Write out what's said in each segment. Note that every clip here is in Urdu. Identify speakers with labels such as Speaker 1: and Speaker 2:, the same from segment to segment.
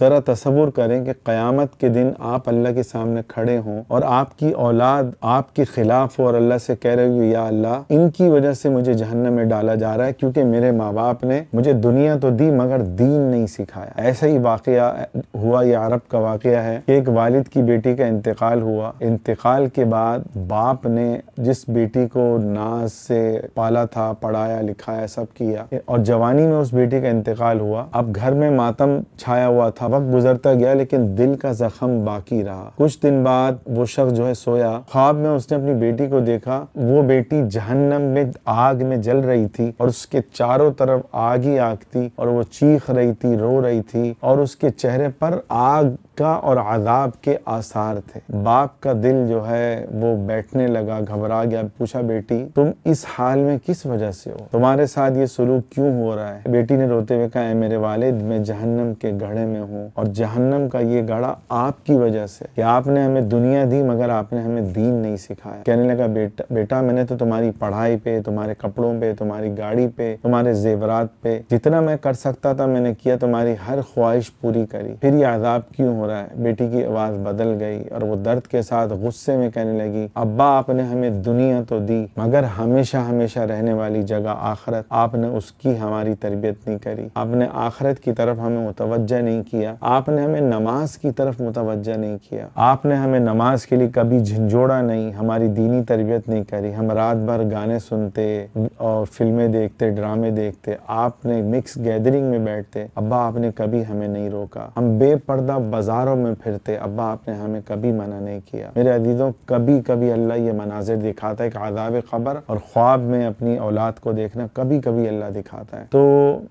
Speaker 1: ذرا تصور کریں کہ قیامت کے دن آپ اللہ کے سامنے کھڑے ہوں اور آپ کی اولاد آپ کے خلاف ہو اور اللہ سے کہہ رہے ہو یا اللہ ان کی وجہ سے مجھے جہنم میں ڈالا جا رہا ہے کیونکہ میرے ماں باپ نے مجھے دنیا تو دی مگر دین نہیں سکھایا۔ ایسا ہی واقعہ ہوا، یہ عرب کا واقعہ ہے کہ ایک والد کی بیٹی کا انتقال ہوا۔ انتقال کے بعد باپ نے جس بیٹی کو ناز سے پالا تھا، پڑھایا لکھایا سب کیا، اور جوانی میں اس بیٹی کا انتقال ہوا۔ اب گھر میں ماتم چھایا ہوا تھا، وقت گزرتا گیا لیکن دل کا زخم باقی رہا۔ کچھ دن بعد وہ شخص جو ہے سویا، خواب میں اس نے اپنی بیٹی کو دیکھا، وہ بیٹی جہنم میں آگ میں جل رہی تھی اور اس کے چاروں طرف آگ ہی آگ تھی اور وہ چیخ رہی تھی، رو رہی تھی اور اس کے چہرے پر آگ کا اور عذاب کے آثار تھے۔ باپ کا دل جو ہے وہ بیٹھنے لگا، گھبرا گیا، پوچھا بیٹی تم اس حال میں کس وجہ سے ہو؟ تمہارے ساتھ یہ سلوک کیوں ہو رہا ہے؟ بیٹی نے روتے ہوئے کہا اے میرے والد، میں جہنم کے گڑھے میں ہوں اور جہنم کا یہ گڑھا آپ کی وجہ سے کہ آپ نے ہمیں دنیا دی مگر آپ نے ہمیں دین نہیں سکھایا۔ کہنے لگا بیٹا میں نے تو تمہاری پڑھائی پہ، تمہارے کپڑوں پہ، تمہاری گاڑی پہ، تمہارے زیورات پہ جتنا میں کر سکتا تھا میں نے کیا، تمہاری ہر خواہش پوری کری، پھر یہ عذاب کیوں ہو رہا ہے؟ بیٹی کی آواز بدل گئی اور وہ درد کے ساتھ غصے میں کہنے لگی ابا آپ نے ہمیں دنیا تو دی مگر ہمیشہ ہمیشہ رہنے والی جگہ آخرت، آپ نے اس کی ہماری تربیت نہیں کری، آپ نے آخرت کی طرف ہمیں متوجہ نہیں کیا، آپ نے ہمیں نماز کی طرف متوجہ نہیں کیا، آپ نے ہمیں نماز کے لیے کبھی جھنجھوڑا نہیں، ہماری دینی تربیت نہیں کری، ہم رات بھر گانے سنتے اور فلمیں دیکھتے، ڈرامے دیکھتے، آپ نے مکس گیدرنگ میں بیٹھتے، ابا آپ نے کبھی ہمیں نہیں روکا، ہم بے پردہ بازاروں میں پھرتے، ابا آپ نے ہمیں کبھی منع نہیں کیا۔ میرے عزیزوں، کبھی کبھی اللہ یہ مناظر دکھاتا ہے کہ عذاب قبر اور خواب میں اپنی اولاد کو دیکھنا کبھی کبھی اللہ دکھاتا ہے۔ تو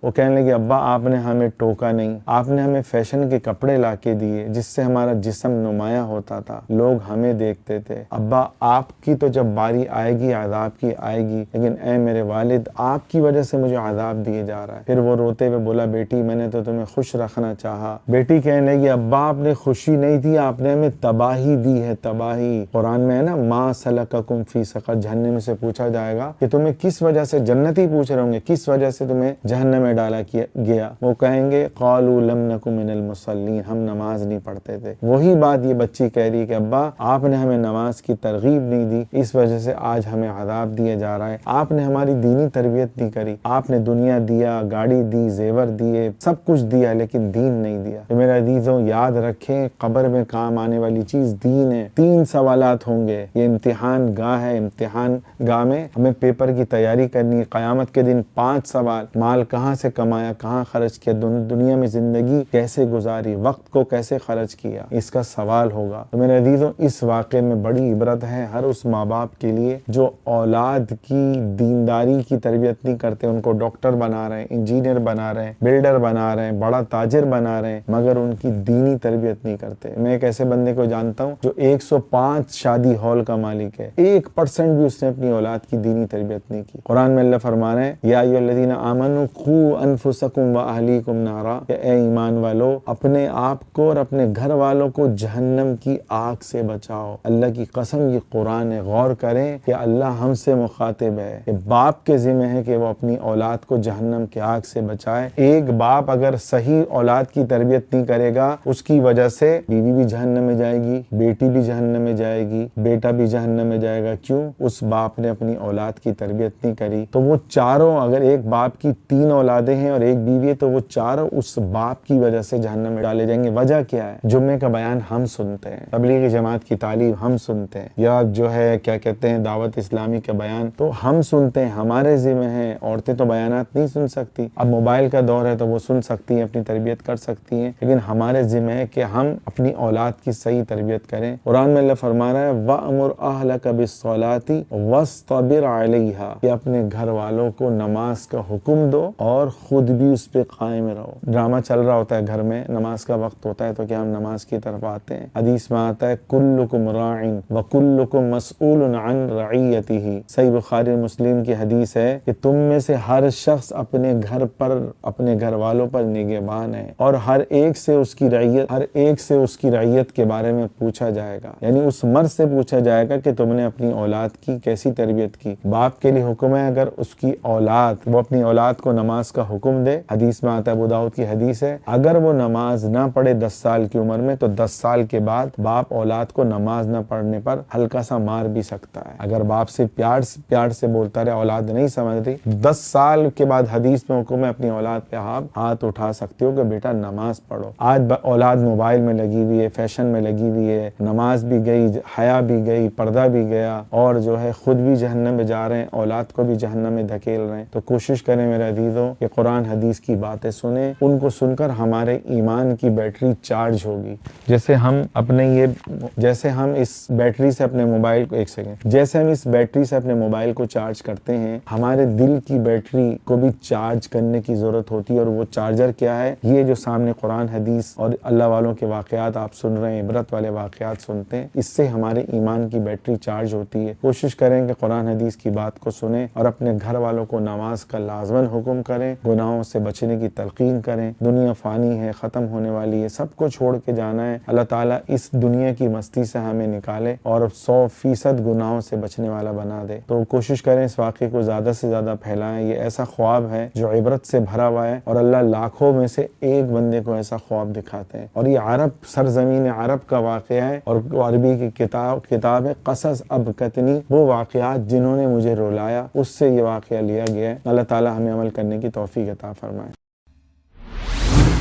Speaker 1: وہ کہنے لگے ابا آپ نے ہمیں ٹوکا نہیں، آپ نے ہمیں فیشن کے کپڑے لا کے دیے جس سے ہمارا جسم نمایاں ہوتا تھا، لوگ ہمیں دیکھتے تھے، ابا آپ کی تو جب باری آئے گی عذاب کی آئے گی، لیکن اے میرے والد آپ کی وجہ سے مجھے عذاب دیے جا رہا ہے۔ پھر وہ روتے ہوئے بولا بیٹی میں نے تو تمہیں خوش رکھنا چاہا۔ بیٹی کہنے لگی ابا آپ نے خوشی نہیں دی، آپ نے ہمیں تباہی دی ہے، تباہی۔ قرآن میں ہے نا ما سلککم فی سقر، جہنم سے پوچھا جائے گا کہ تمہیں کس وجہ سے، جنتی پوچھ رہے ہوں گے کس وجہ سے تمہیں جہنم میں ڈالا گیا، وہ کہیں گے قالوا لم نک من المصلین، ہم نماز نہیں پڑھتے تھے۔ وہی بات یہ بچی کہہ رہی کہ ابا آپ نے ہمیں نماز کی ترغیب نہیں دی، اس وجہ سے آج ہمیں عذاب دیا جا رہا ہے، آپ نے ہماری دینی تربیت نہیں کری، آپ نے دنیا دیا، گاڑی دی، زیور دیے، سب کچھ دیا لیکن دین نہیں دیا۔ تو میرے عزیزوں یاد رکھیں قبر میں کام آنے والی چیز دین ہے۔ 3 سوالات ہوں گے، یہ امتحان گاہ ہے، امتحان گاہ میں ہمیں پیپر کی تیاری کرنی ہے۔ قیامت کے دن 5 سوال، مال کہاں سے کمایا، کہاں خرچ کیا، دنیا میں زندگی کیسے گزاری، وقت کو کیسے خرچ کیا، اس کا سوال ہوگا۔ تو میرے عزیزوں اس واقعے میں بڑی عبرت ہے ہر اس ماں باپ کے لیے جو اولاد کی دینداری کی تربیت نہیں کرتے، ان کو ڈاکٹر بنا رہے ہیں، انجینئر بنا رہے ہیں، بلڈر بنا رہے ہیں، بڑا تاجر بنا رہے ہیں، مگر ان کی دینی تربیت نہیں کرتے۔ میں ایک ایسے بندے کو جانتا ہوں جو 105 شادی ہال کا مالک ہے، 1% بھی اس نے اپنی اولاد کی دینی تربیت نہیں کی۔ قرآن میں اللہ فرما رہے ہیں یا ایھا الذین آمنوا قوا انفسکم واہلیکم نارا، کہ اے ایمان والو اپنے آپ کو اور اپنے گھر والوں کو جہنم کی آگ سے بچاؤ۔ اللہ کی قسم یہ قرآن ہے، غور کریں کہ اللہ ہم سے مخاطب ہے کہ باپ کے ذمہ ہے کہ وہ اپنی اولاد کو جہنم کی آگ سے بچائے۔ ایک باپ اگر صحیح اولاد کی تربیت نہیں کرے گا، اس کی وجہ سے بیوی بھی جہنم میں جائے گی، بیٹی بھی جہنم میں جائے گی، بیٹا بھی جہنم میں جائے گا۔ کیوں؟ اس باپ نے اپنی اولاد کی تربیت نہیں کری۔ تو وہ چاروں، اگر ایک باپ کی 3 اولادیں ہیں اور ایک بیوی ہے تو وہ چاروں اس باپ کی وجہ سے جہنم میں ڈالے جائیں گے۔ وجہ کیا ہے؟ جمعے کا بیان ہم سنتے ہیں، تبلیغی جماعت کی تعلیم ہم سنتے ہیں، یا جو ہے کیا کہتے ہیں دعوت اسلامی کا بیان تو ہم سنتے ہیں، ہمارے ذمہ ہے۔ عورتیں تو بیانات نہیں سن سکتی، اب موبائل کا دور ہے تو وہ سن سکتی ہیں، اپنی تربیت کر سکتی ہیں، لیکن ہمارے ذمہ ہے کہ ہم اپنی اولاد کی صحیح تربیت کریں۔ قرآن میں اللہ فرما رہا ہے وَأْمُرْ أَهْلَكَ بِالصَّلَاةِ وَاصْطَبِرْ عَلَيْهَا، کہ اپنے گھر والوں کو نماز کا حکم دو اور خود بھی اس پہ قائم رہو۔ ڈرامہ چل رہا ہوتا ہے گھر میں، نماز کا وقت ہوتا ہے تو کیا ہم نماز کی طرف آتے ہیں؟ حدیث میں آتا ہے کلکم راع وکلکم مسئول عن رعیتہ، صحیح بخاری مسلم کی حدیث ہے کہ تم میں سے ہر شخص اپنے گھر پر، اپنے گھر والوں پر نگہبان ہے، اور ہر ایک سے اس کی رعیت، ہر ہر ایک سے اس کی رعیت کے بارے میں پوچھا جائے گا، یعنی اس مرد سے پوچھا جائے گا کہ تم نے اپنی اولاد کی کیسی تربیت کی۔ باپ کے لیے حکم ہے اگر اس کی اولاد، وہ اپنی اولاد کو نماز کا حکم دے، حدیث میں آتا ہے، ابو داؤد کی حدیث ہے، اگر وہ نماز نہ پڑھے 10 سال کی عمر میں تو 10 سال کے بعد باپ اولاد کو نماز نہ پڑھنے پر ہلکا سا مار بھی سکتا ہے۔ اگر باپ سے پیار سے بولتا رہے، اولاد نہیں سمجھ رہی، 10 سال کے بعد حدیث میں حکم ہے اپنی اولاد پہ ہاتھ اٹھا سکتے ہو کہ بیٹا نماز پڑھو۔ آج اولاد موبائل میں لگی ہوئی ہے، فیشن میں لگی ہوئی ہے، نماز بھی گئی، حیا بھی گئی، پردہ بھی گیا، اور جو ہے خود بھی جہنم میں جا رہے ہیں، اولاد کو بھی جہنم میں دھکیل رہے ہیں۔ تو کوشش کریں میرے عزیزوں کہ قرآن حدیث کی باتیں سنیں، ان کو سن کر ہمارے ایمان کی بیٹری چارج ہوگی۔ جیسے ہم اس بیٹری سے اپنے موبائل کو اس بیٹری سے اپنے موبائل کو چارج کرتے ہیں، ہمارے دل کی بیٹری کو بھی چارج کرنے کی ضرورت ہوتی ہے، اور وہ چارجر کیا ہے؟ یہ جو سامنے قرآن حدیث اور اللہ والوں کے واقعات آپ سن رہے ہیں، عبرت والے واقعات سنتے ہیں، اس سے ہمارے ایمان کی بیٹری چارج ہوتی ہے۔ کوشش کریں کہ قرآن حدیث کی بات کو سنیں اور اپنے گھر والوں کو نماز کا لازماً حکم کریں، گناہوں سے بچنے کی تلقین کریں۔ دنیا فانی ہے، ختم ہونے والی ہے، سب کو چھوڑ کے جانا ہے۔ اللہ تعالیٰ اس دنیا کی مستی سے ہمیں نکالے اور 100% گناہوں سے بچنے والا بنا دے۔ تو کوشش کریں اس واقعے کو زیادہ سے زیادہ پھیلائیں۔ یہ ایسا خواب ہے جو عبرت سے بھرا ہوا ہے، اور اللہ لاکھوں میں سے ایک بندے کو ایسا خواب دکھاتے ہیں۔ اور یہ سرزمین عرب کا واقعہ ہے، اور عربی کی کتاب ہے قصص ابکتنی، وہ واقعات جنہوں نے مجھے رلایا، اس سے یہ واقعہ لیا گیا ہے۔ اللہ تعالیٰ ہمیں عمل کرنے کی توفیق عطا فرمائے۔